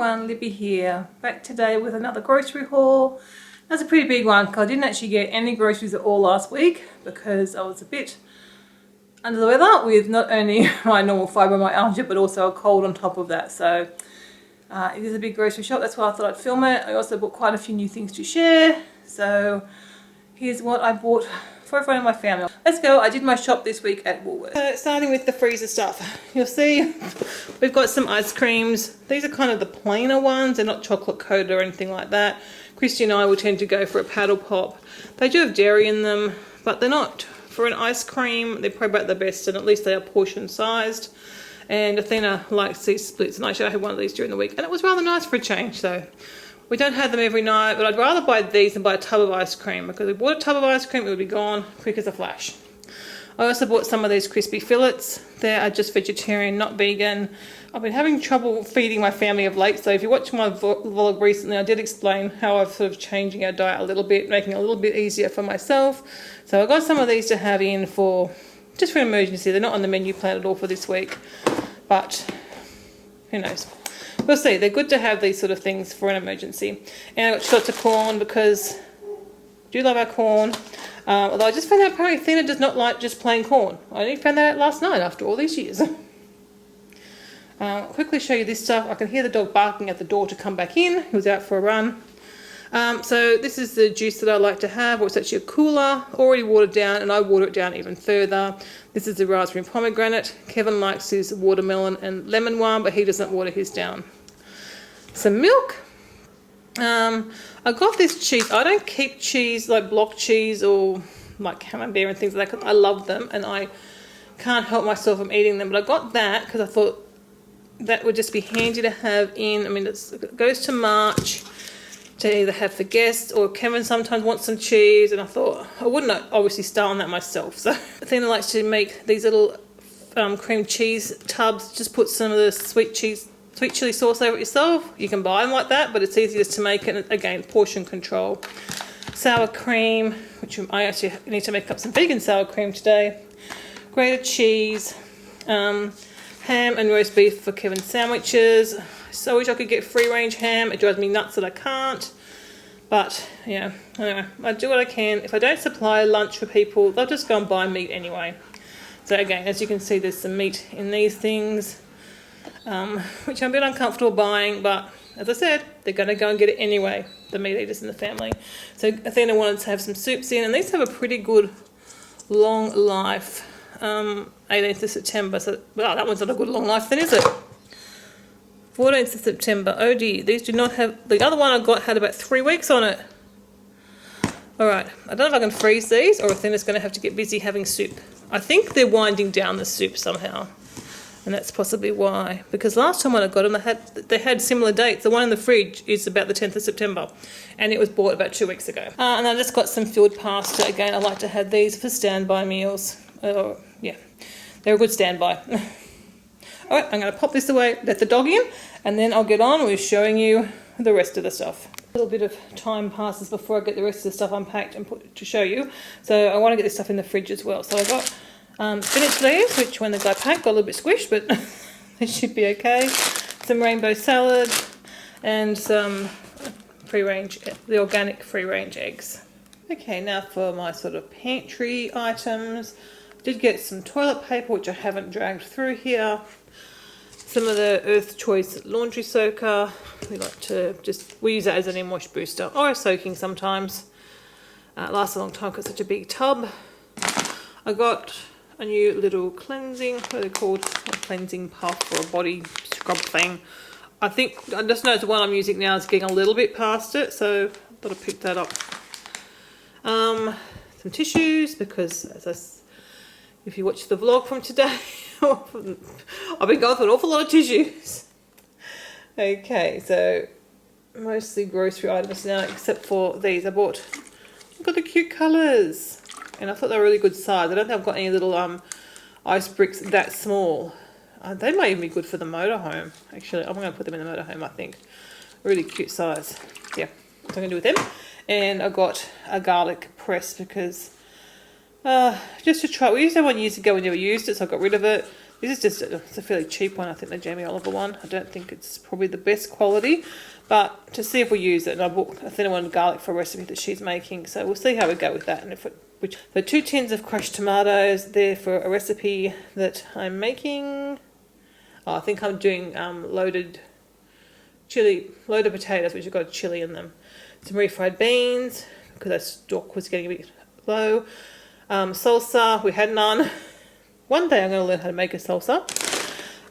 everyone, Libby here, back today with another grocery haul. That's a pretty big one because I didn't actually get any groceries at all last week because I was a bit under the weather with not only my normal fibromyalgia but also a cold on top of that. So it is a big grocery shop, that's why I thought I'd film it. I also bought quite a few new things to share. So here's what I bought for everyone in my family. Let's go. I did my shop this week at Woolworths. So starting with the freezer stuff, you'll see we've got some ice creams. These are kind of the plainer ones. They're not chocolate coated or anything like that. Christy and I will tend to go for a paddle pop. They do have dairy in them, but they're not, for an ice cream, they're probably about the best, and at least they are portion sized. And Athena likes these splits, and I actually had one of these during the week, and it was rather nice for a change. So we don't have them every night, but I'd rather buy these than buy a tub of ice cream, because if we bought a tub of ice cream, it would be gone quick as a flash. I also bought some of these crispy fillets. They are just vegetarian, not vegan. I've been having trouble feeding my family of late, so if you watch my vlog recently, I did explain how I've sort of changing our diet a little bit, making it a little bit easier for myself. So I got some of these to have in for, just for an emergency. They're not on the menu plan at all for this week, but who knows. We'll see. They're good to have these sort of things for an emergency. And I got shots of corn because I do love our corn. Although I just found out apparently Athena does not like just plain corn. I only found that out last night after all these years. I'll quickly show you this stuff. I can hear the dog barking at the door to come back in. He was out for a run. So this is the juice that I like to have, or it's actually a cooler, already watered down, and I water it down even further. This is the raspberry and pomegranate. Kevin likes his watermelon and lemon one, but he doesn't water his down. Some milk. I got this cheese. I don't keep cheese like block cheese or like camembert and things like that, because I love them and I can't help myself from eating them. But I got that because I thought that would just be handy to have in. I mean, it goes to March to either have for guests, or Kevin sometimes wants some cheese, and I thought I wouldn't obviously start on that myself. So Athena likes to make these little cream cheese tubs. Just put some of the sweet chili sauce over it yourself. You can buy them like that, but it's easiest to make it. Again, portion control. Sour cream, which I actually need to make up some vegan sour cream today. Grated cheese. Ham and roast beef for Kevin's sandwiches. So I wish I could get free range ham. It drives me nuts that I can't. But yeah, anyway, I do what I can. If I don't supply lunch for people, they'll just go and buy meat anyway. So again, as you can see, there's some meat in these things, which I'm a bit uncomfortable buying, but as I said, they're going to go and get it anyway, the meat eaters in the family. So Athena wanted to have some soups in, and these have a pretty good long life. 18th of September, so well, that one's not a good long life then, is it? 14th of September, oh dear, these do not have, the other one I got had about 3 weeks on it. Alright, I don't know if I can freeze these, or Athena's going to have to get busy having soup. I think they're winding down the soup somehow, and that's possibly why, because last time when I got them, they had similar dates. The one in the fridge is about the 10th of September, and it was bought about 2 weeks ago. And I just got some filled pasta. Again, I like to have these for standby meals. Yeah, they're a good standby. Alright, I'm going to pop this away, let the dog in, and then I'll get on with showing you the rest of the stuff. A little bit of time passes before I get the rest of the stuff unpacked and put to show you. So I want to get this stuff in the fridge as well. So I got spinach leaves, which when the guy packed got a little bit squished, but it should be okay. Some rainbow salad and some free-range, the organic free-range eggs. Okay, now for my sort of pantry items. Did get some toilet paper, which I haven't dragged through here. Some of the Earth Choice laundry soaker. We like to we use that as an in-wash booster, or a soaking sometimes. It lasts a long time because it's such a big tub. I got a new little cleansing, what are they called? A cleansing puff or a body scrub thing. I just know the one I'm using now is getting a little bit past it, so I thought I'd pick that up. Some tissues, because if you watch the vlog from today, I've been going through an awful lot of tissues. Okay, so mostly grocery items now, except for these. Look at the cute colours, and I thought they were really good size. I don't think I've got any little ice bricks that small. They might even be good for the motorhome. Actually, I'm going to put them in the motorhome, I think. Really cute size. Yeah, that's what I'm going to do with them. And I got a garlic press because just to try. We used to have one years ago, we never used it, so I got rid of it. This is just it's a fairly cheap one, I think, the Jamie Oliver one. I don't think it's probably the best quality, but to see if we use it. And I bought a thinner one garlic for a recipe that she's making, so we'll see how we go with that. And if it, the 2 tins of crushed tomatoes there for a recipe that I'm making. Oh, I think I'm doing loaded potatoes, which have got chili in them. Some refried beans, because that stock was getting a bit low. Salsa, we had none. One day I'm going to learn how to make a salsa.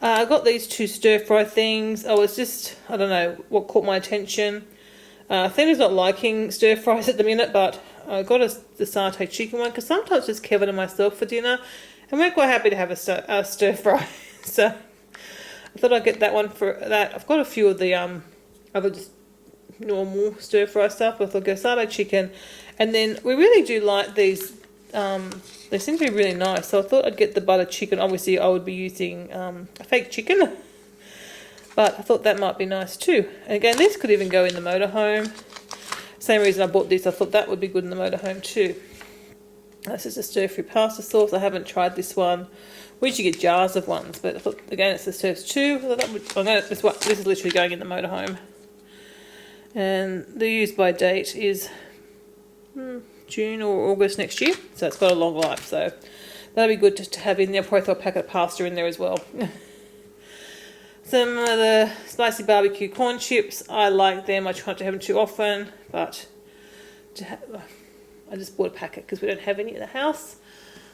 I got these 2 stir-fry things. I don't know what caught my attention. Thena's not liking stir-fries at the minute, but I got the satay chicken one, because sometimes just Kevin and myself for dinner, and we're quite happy to have a stir-fry. So I thought I'd get that one for that. I've got a few of the other just normal stir-fry stuff, but I thought I'd go satay chicken. And then we really do like these. They seem to be really nice, so I thought I'd get the butter chicken. Obviously I would be using a fake chicken, but I thought that might be nice too. And again, this could even go in the motorhome. Same reason I bought this, I thought that would be good in the motorhome too. This is a stir-fry pasta sauce. I haven't tried this one. We usually get jars of ones, but I thought, again, it's the serves 2. This is literally going in the motorhome. And the use by date is June or August next year, so it's got a long life, so that'll be good just to have in there. I'll probably throw a packet of pasta in there as well. Some of the spicy barbecue corn chips, I like them. I try not to have them too often, but I just bought a packet because we don't have any in the house.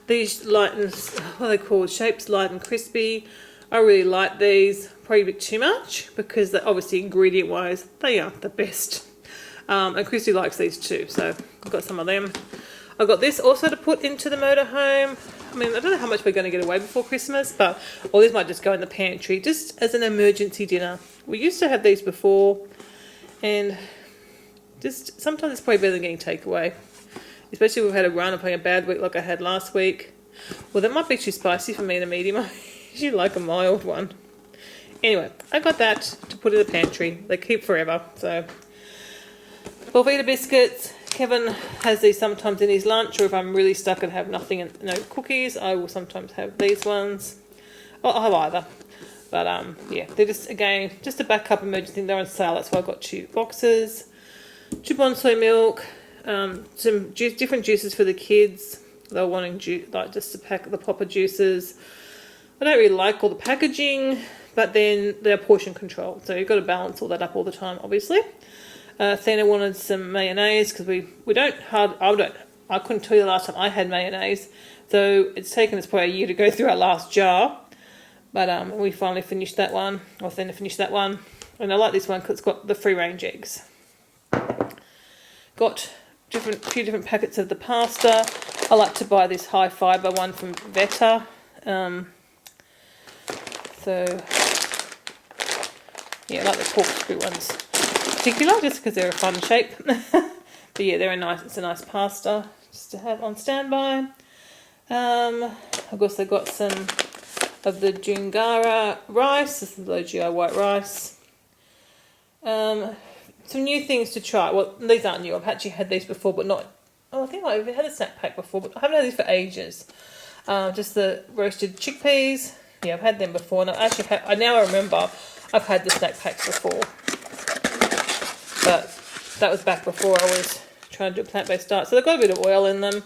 These light and, what are they called? Shapes Light and Crispy. I really like these, probably a bit too much, because obviously ingredient wise they aren't the best. And Christy likes these too, so I've got some of them. I've got this also to put into the motorhome. I mean, I don't know how much we're going to get away before Christmas, but or these might just go in the pantry, just as an emergency dinner. We used to have these before, and just sometimes it's probably better than getting takeaway. Especially if we've had a run of having a bad week like I had last week. Well, that might be too spicy for me in a medium. I usually like a mild one. Anyway, I got that to put in the pantry. They keep forever, so. Belvita biscuits. Kevin has these sometimes in his lunch, or if I'm really stuck and have nothing and no cookies, I will sometimes have these ones. I'll have either. But yeah, they're just, again, just a backup emergency thing. They're on sale, that's why I got 2 boxes. 2 bonsai milk, some different juices for the kids. They're wanting like just to pack the popper juices. I don't really like all the packaging, but then they're portion control, so you've got to balance all that up all the time, obviously. Thena wanted some mayonnaise because I couldn't tell you the last time I had mayonnaise, so it's taken us probably a year to go through our last jar, but we finally finished that one, or Thena finished that one, and I like this one because it's got the free range eggs. Got a few different packets of the pasta. I like to buy this high fibre one from Veta, so yeah, I like the corkscrew ones particular, just because they're a fun shape. But yeah, they're it's a nice pasta just to have on standby. I've also got some of the Jungara rice. This is low GI white rice. Some new things to try. Well, these aren't new. I've actually had these before, but not. Oh, I think I've had a snack pack before, but I haven't had these for ages. Just the roasted chickpeas. Yeah, I've had them before, and now I remember I've had the snack packs before. But that was back before I was trying to do a plant-based diet. So they've got a bit of oil in them.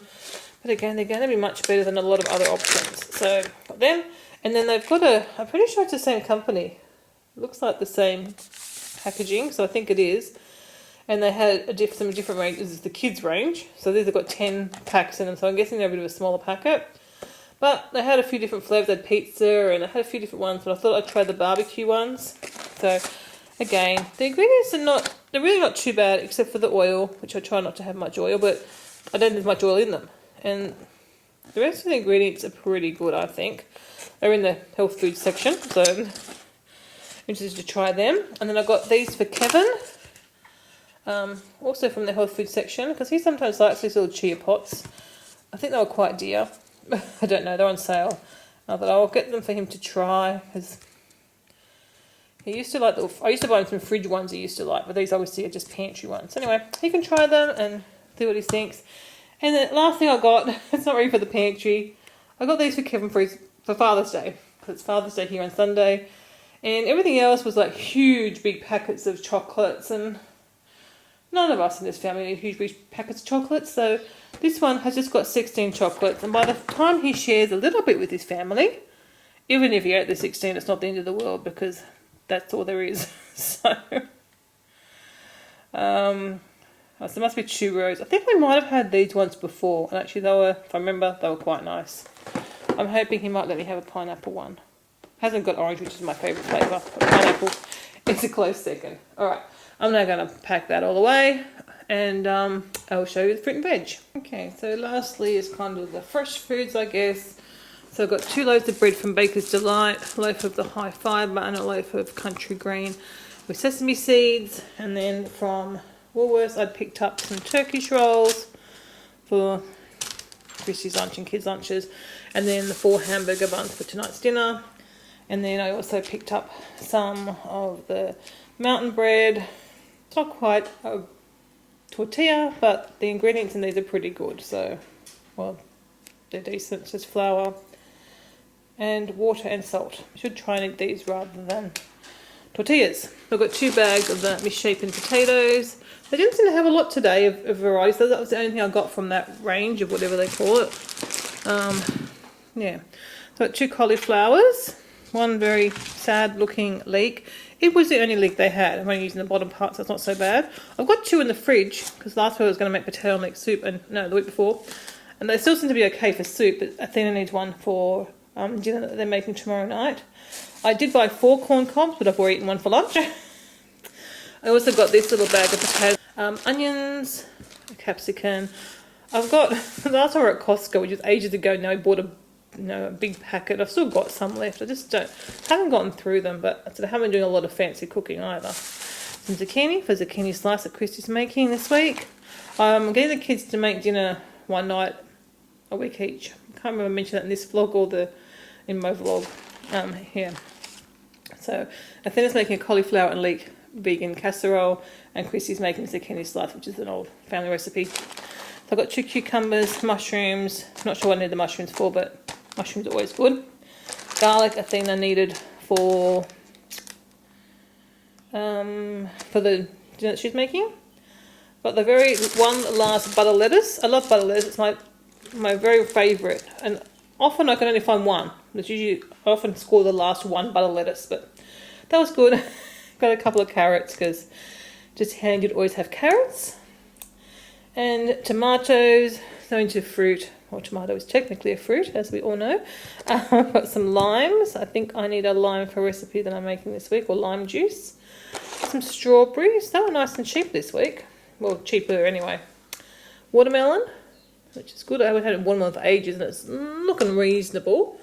But again, they're going to be much better than a lot of other options. So, got them. And then they've got I'm pretty sure it's the same company. It looks like the same packaging, so I think it is. And they had some different ranges. This is the kids range. So these have got 10 packs in them. So I'm guessing they're a bit of a smaller packet. But they had a few different flavours. They had pizza and they had a few different ones. But I thought I'd try the barbecue ones. So again, the ingredients they're really not too bad, except for the oil, which I try not to have much oil, but I don't have much oil in them. And the rest of the ingredients are pretty good, I think. They're in the health food section, so I'm interested to try them. And then I got these for Kevin, also from the health food section, because he sometimes likes these little chia pots. I think they were quite dear. I don't know, they're on sale. I thought I'll get them for him to try, because he used to like I used to buy him some fridge ones he used to like, but these obviously are just pantry ones. Anyway, he can try them and see what he thinks. And the last thing I got, it's not really for the pantry, I got these for Kevin for Father's Day. because it's Father's Day here on Sunday. And everything else was like huge big packets of chocolates, and none of us in this family need huge big packets of chocolates. So this one has just got 16 chocolates, and by the time he shares a little bit with his family, even if he ate the 16, it's not the end of the world because that's all there is. So, there must be churros. I think we might have had these once before, and actually they were, if I remember, they were quite nice. I'm hoping he might let me have a pineapple one. Hasn't got orange, which is my favourite flavour, but pineapple is a close second. Alright, I'm now going to pack that all away, and I'll show you the fruit and veg. Okay, so lastly is kind of the fresh foods, I guess. So I've got 2 loaves of bread from Baker's Delight, a loaf of the high fibre, and a loaf of country green with sesame seeds. And then from Woolworths, I'd picked up some Turkish rolls for Chrissy's lunch and kids' lunches, and then the 4 hamburger buns for tonight's dinner. And then I also picked up some of the mountain bread. It's not quite a tortilla, but the ingredients in these are pretty good. So, well, they're decent. It's just flour and water and salt. I should try and eat these rather than tortillas. I've got 2 bags of the misshapen potatoes. They didn't seem to have a lot today of varieties. So that was the only thing I got from that range of whatever they call it. Yeah. So I've got 2 cauliflowers. 1 very sad looking leek. It was the only leek they had. I'm only using the bottom part, so it's not so bad. I've got 2 in the fridge because last week I was going to make potato leek soup, and no, the week before. And they still seem to be okay for soup, but Athena needs 1 for dinner that they're making tomorrow night. I did buy 4 corn cobs, but I've already eaten 1 for lunch. I also got this little bag of potatoes, onions, a capsicum. I've got, last time I were at Costco, which was ages ago now, I bought a big packet. I've still got some left. I just haven't gotten through them, but I haven't been doing a lot of fancy cooking either. Some zucchini for zucchini slice that Christy's making this week. I'm getting the kids to make dinner 1 night a week each. I can't remember mentioning that in this vlog or in my vlog here. So Athena's making a cauliflower and leek vegan casserole, and Christy's making zucchini slice, which is an old family recipe. So I've got 2 cucumbers, mushrooms. Not sure what I need the mushrooms for, but mushrooms are always good. Garlic, Athena needed for the dinner that she's making. Got the one last butter lettuce. I love butter lettuce. It's my very favourite, and often I can only find 1. It's usually I often score the last 1 butter lettuce, but that was good. Got a couple of carrots because just handy to always have carrots. And tomatoes, so into fruit. Well, tomato is technically a fruit, as we all know. I've got some limes. I think I need a lime for a recipe that I'm making this week, or lime juice. Some strawberries. They were nice and cheap this week. Well, cheaper anyway. Watermelon, which is good. I haven't had a watermelon for ages, and it's looking reasonable.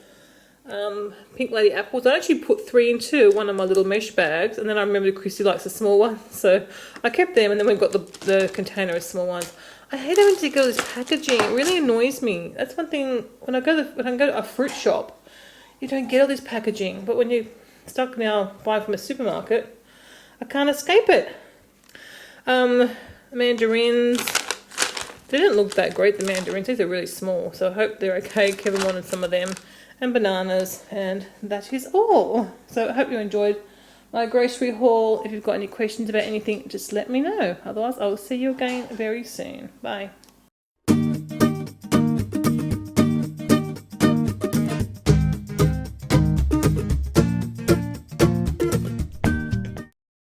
Pink lady apples. I actually put 3 into one of my little mesh bags, and then I remembered Christy likes the small one, so I kept them, and then we've got the container of small ones. I hate having to go to this packaging. It really annoys me. That's one thing when I go to a fruit shop, you don't get all this packaging, but when you're stuck now buying from a supermarket, I can't escape it. Mandarins. They didn't look that great, the mandarins. These are really small, so I hope they're okay. Kevin wanted some of them. And bananas, and that is all. So I hope you enjoyed my grocery haul. If you've got any questions about anything, just let me know. Otherwise, I will see you again very soon. Bye.